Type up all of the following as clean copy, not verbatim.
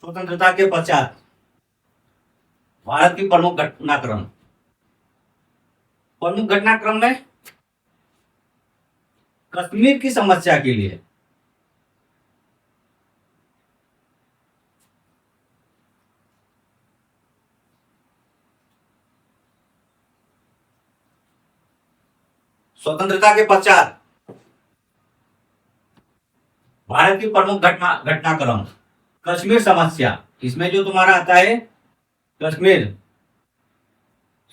स्वतंत्रता के पश्चात भारत की प्रमुख घटनाक्रम में कश्मीर की समस्या के लिए स्वतंत्रता के पश्चात भारत की प्रमुख घटनाक्रम कश्मीर समस्या। इसमें जो तुम्हारा आता है कश्मीर,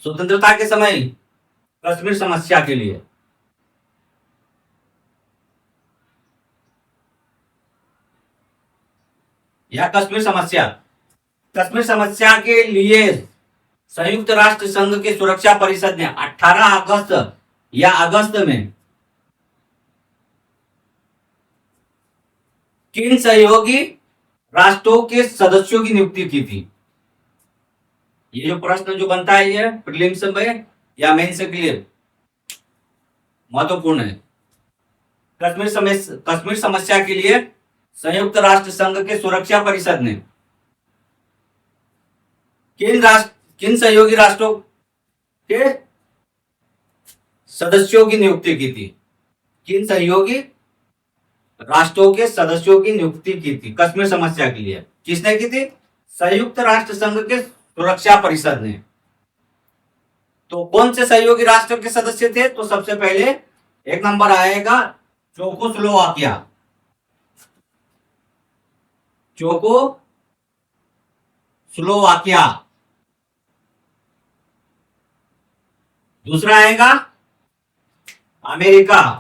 स्वतंत्रता के समय कश्मीर समस्या के लिए या कश्मीर समस्या के लिए संयुक्त राष्ट्र संघ के सुरक्षा परिषद ने 18 अगस्त या अगस्त में किन सहयोगी राष्ट्रों के सदस्यों की नियुक्ति की थी? ये जो प्रश्न जो बनता है ये प्रीलिम्स में या मेंस के लिए महत्वपूर्ण है। कश्मीर समस्या के लिए संयुक्त राष्ट्र संघ के सुरक्षा परिषद ने किन सहयोगी राष्ट्रों के सदस्यों की नियुक्ति की थी? किन सहयोगी राष्ट्रों के सदस्यों की नियुक्ति की थी कश्मीर समस्या के लिए? किसने की थी? संयुक्त राष्ट्र संघ के सुरक्षा परिषद ने। तो कौन से सहयोगी राष्ट्र के सदस्य थे? तो सबसे पहले एक नंबर आएगा चेकोस्लोवाकिया। चेकोस्लोवाकिया। दूसरा आएगा अमेरिका।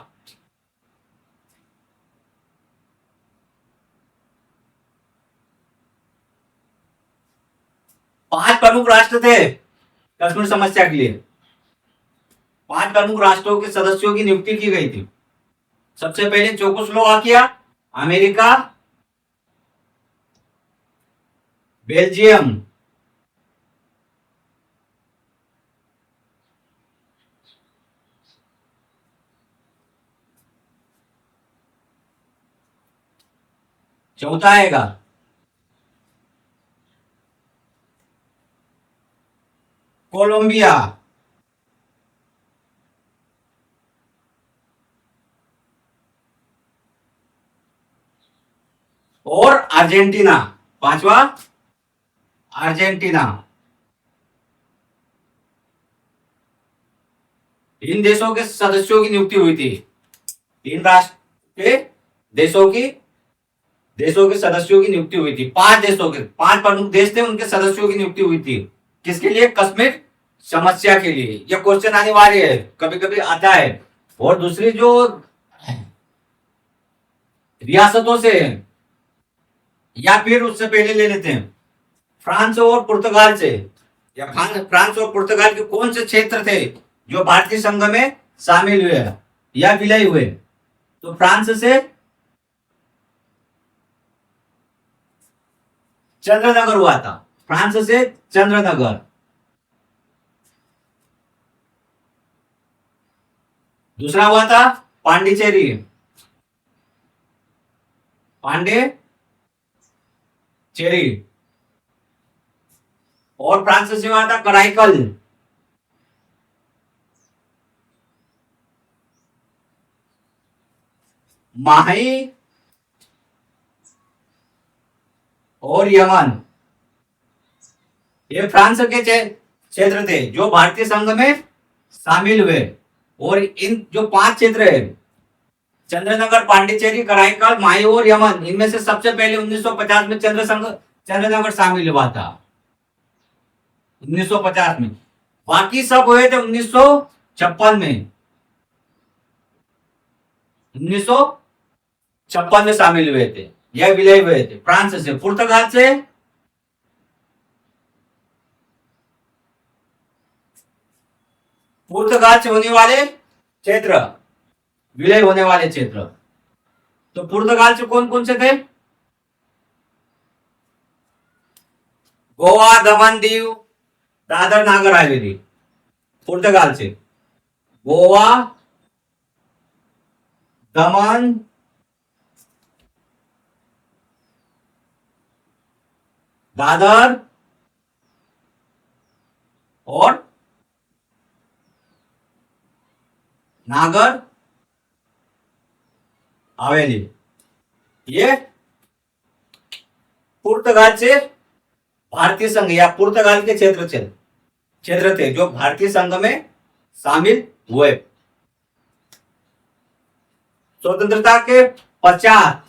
पांच प्रमुख राष्ट्र थे कश्मीर समस्या के लिए। पांच प्रमुख राष्ट्रों के सदस्यों की नियुक्ति की गई थी। सबसे पहले चेकोस्लोवाकिया, अमेरिका, बेल्जियम, चौथा आएगा कोलंबिया और अर्जेंटीना। पांचवा अर्जेंटीना। इन देशों के सदस्यों की नियुक्ति हुई थी। तीन राष्ट्र के देशों के सदस्यों की नियुक्ति हुई थी। पांच प्रमुख देश थे, उनके सदस्यों की नियुक्ति हुई थी। किसके लिए? कश्मीर समस्या के लिए। यह क्वेश्चन अनिवार्य है, कभी कभी आता है। और दूसरी जो रियासतों से या फिर उससे पहले ले लेते हैं फ्रांस और पुर्तगाल से, या फ्रांस और पुर्तगाल के कौन से क्षेत्र थे जो भारतीय संघ में शामिल हुए या विलय हुए? तो फ्रांस से चंद्रनगर हुआ था। फ्रांस से चंद्रनगर। दूसरा हुआ था पांडिचेरी। और फ्रांस से हुआ था कराईकल। माही और यमन, ये फ्रांस के क्षेत्र थे जो भारतीय संघ में शामिल हुए। और इन जो पांच क्षेत्र है चंद्रनगर, पांडिचेरी, कराईकल, माही और यमन, इनमें से सबसे पहले 1950 में चंद्रनगर शामिल हुआ था। 1950 में। बाकी सब हुए थे 1956 में। 1956 में शामिल हुए थे या विलय हुए थे। फ्रांस से, पुर्तगाल से होने वाले क्षेत्र, विलय होने वाले क्षेत्र। तो पुर्तगाल से कौन कौन से थे? गोवा, दमन दीव, दादर नागर हवेली। पुर्तगाल से गोवा, दमन, दादर और नागर हवेली, ये पुर्तगाल से भारतीय संघ या पुर्तगाल के क्षेत्र थे जो भारतीय संघ में शामिल हुए। स्वतंत्रता के पश्चात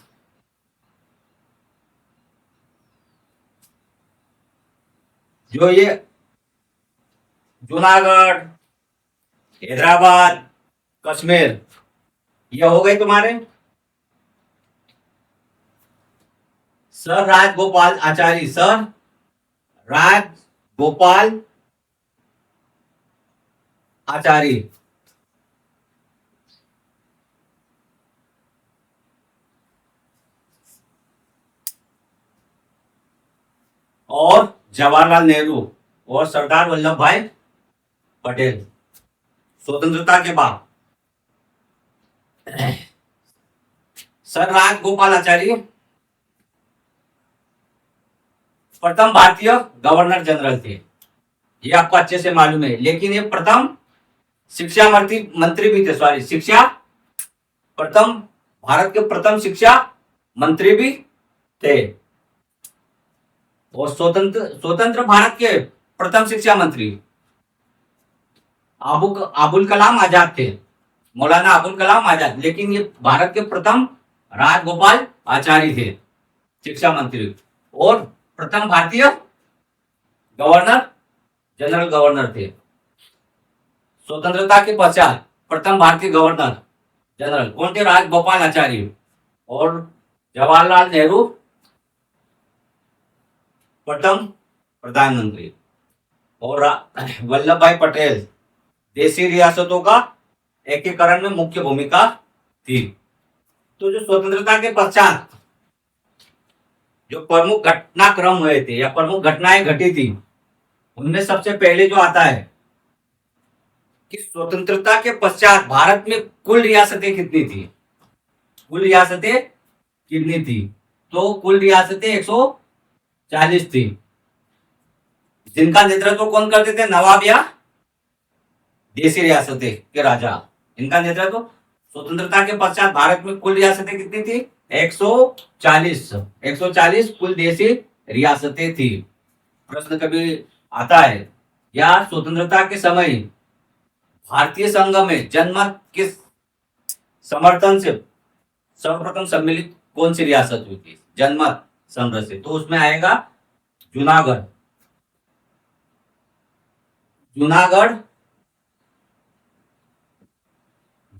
जो ये जूनागढ़, हैदराबाद, कश्मीर, ये हो गए तुम्हारे। सर राजगोपाल आचार्य, सर राजगोपाल आचार्य और जवाहरलाल नेहरू और सरदार वल्लभ भाई पटेल। स्वतंत्रता के बाद सर राजगोपाल आचार्य प्रथम भारतीय गवर्नर जनरल थे, ये आपको अच्छे से मालूम है। लेकिन ये प्रथम शिक्षा मंत्री भी थे, सॉरी शिक्षा प्रथम भारत के प्रथम शिक्षा मंत्री भी थे और स्वतंत्र भारत के प्रथम शिक्षा मंत्री अबुल कलाम आजाद थे, मौलाना अबुल कलाम आजाद। लेकिन ये भारत के प्रथम राजगोपाल आचार्य थे शिक्षा मंत्री और प्रथम भारतीय जनरल गवर्नर थे। स्वतंत्रता के पश्चात प्रथम भारतीय गवर्नर जनरल कौन थे? राजगोपाल आचार्य और जवाहरलाल नेहरू प्रथम प्रधानमंत्री और वल्लभ भाई पटेल देशी रियासतों का एकीकरण में मुख्य भूमिका थी। तो जो स्वतंत्रता के पश्चात जो प्रमुख घटनाक्रम हुए थे या प्रमुख घटनाएं घटी थी, उनमें सबसे पहले जो आता है कि स्वतंत्रता के पश्चात भारत में कुल रियासतें कितनी थी? कुल रियासतें कितनी थी? तो कुल रियासतें 140 थी, जिनका नेतृत्व कौन करते थे? नवाब या देशी रियासतें के राजा, इनका नेतृत्व। स्वतंत्रता के पश्चात भारत में कुल रियासतें कितनी थी? 140 कुल देशी रियासतें थी। प्रश्न कभी आता है या स्वतंत्रता के समय भारतीय संघ में जनमत के समर्थन से सर्वप्रथम सम्मिलित कौन सी रियासत हुई थी जनमत संग्रह से? तो उसमें आएगा जूनागढ़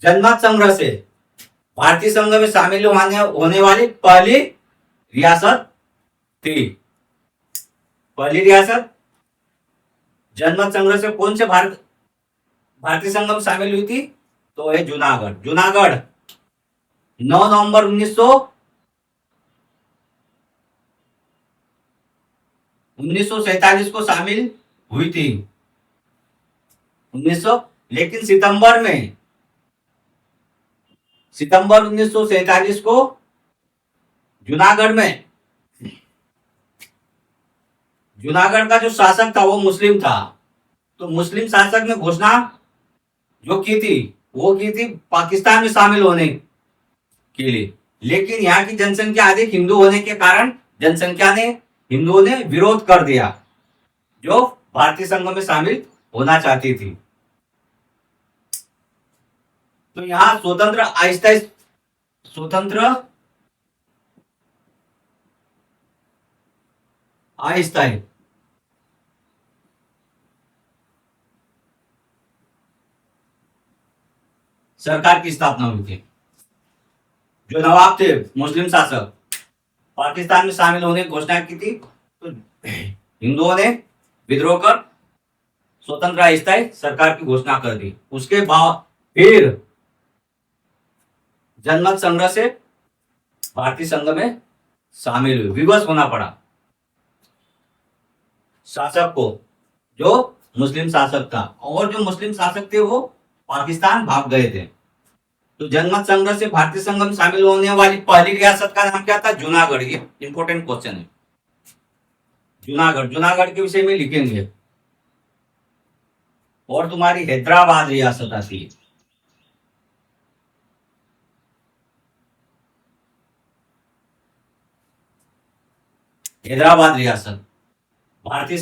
जनमत संग्रह से भारतीय संघ में शामिल होने वाली पहली रियासत थी। पहली रियासत जनमत संग्रह से कौन से भारतीय संघ में शामिल हुई थी? तो है जूनागढ़ 9 नवंबर 1947 को शामिल हुई थी। 1900 लेकिन सितंबर 1947 को जूनागढ़ का जो शासक था वो मुस्लिम था। तो मुस्लिम शासक ने घोषणा जो की थी वो की थी पाकिस्तान में शामिल होने के लिए। लेकिन यहाँ की जनसंख्या अधिक हिंदू होने के कारण हिंदुओं ने विरोध कर दिया जो भारतीय संघ में शामिल होना चाहती थी। तो यहां स्वतंत्र अस्थायी सरकार की स्थापना हुई थी। जो नवाब थे मुस्लिम शासक पाकिस्तान में शामिल होने की घोषणा की थी, तो हिंदुओं ने विद्रोह कर स्वतंत्र अस्थायी सरकार की घोषणा कर दी। उसके बाद फिर जनमत संग्रह से भारतीय संघ में शामिल हुई। विवश होना पड़ा शासक को जो मुस्लिम शासक था, और जो मुस्लिम शासक थे वो पाकिस्तान भाग गए थे। तो जनमत संग्रह से भारतीय संघ में शामिल होने वाली पहली रियासत का नाम क्या था? जूनागढ़। ये इंपॉर्टेंट क्वेश्चन है। जूनागढ़, जूनागढ़ के विषय में लिखेंगे। और तुम्हारी हैदराबाद रियासत आती है। हैदराबाद रियासत भारतीय